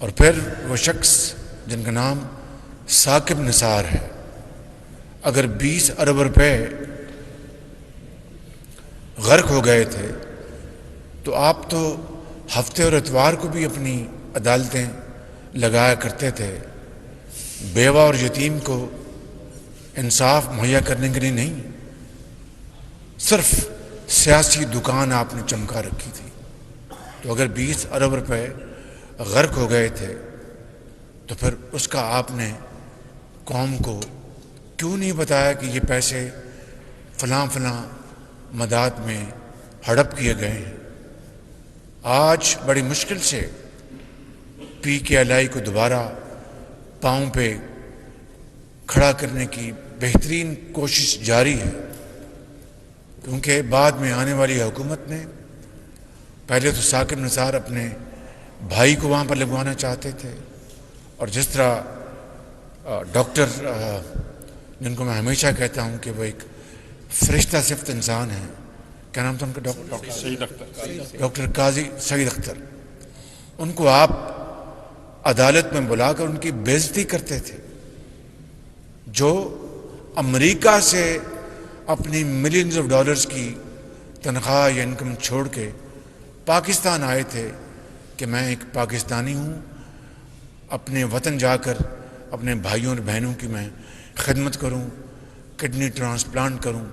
और फिर वो शख्स जिनका नाम साकिब निसार है, अगर 20 अरब रुपए गर्क हो गए थे तो आप तो हफ्ते और इतवार को भी अपनी अदालतें लगाया करते थे, बेवा और यतीम को इंसाफ मुहैया करने के लिए नहीं, सिर्फ सियासी दुकान आपने चमका रखी थी। तो अगर 20 अरब रुपए गर्क हो गए थे तो फिर उसका आपने कौम को क्यों नहीं बताया कि ये पैसे फलां फलां मदाद में हड़प किए गए हैं। आज बड़ी मुश्किल से PKLI को दोबारा पांव पे खड़ा करने की बेहतरीन कोशिश जारी है, क्योंकि बाद में आने वाली हुकूमत ने पहले तो साकिब निसार अपने भाई को वहाँ पर लगवाना चाहते थे, और जिस तरह डॉक्टर, जिनको मैं हमेशा कहता हूँ कि वो एक फरिश्ता सिफ्त इंसान है, क्या नाम था उनका, डॉक्टर काजी सईद अख्तर, उनको आप अदालत में बुलाकर उनकी बेइज्जती करते थे, जो अमेरिका से अपनी मिलियंस ऑफ डॉलर्स की तनख्वाह या इनकम छोड़ के पाकिस्तान आए थे कि मैं एक पाकिस्तानी हूँ, अपने वतन जाकर अपने भाइयों और बहनों की मैं खिदमत करूँ, किडनी ट्रांसप्लांट करूँ।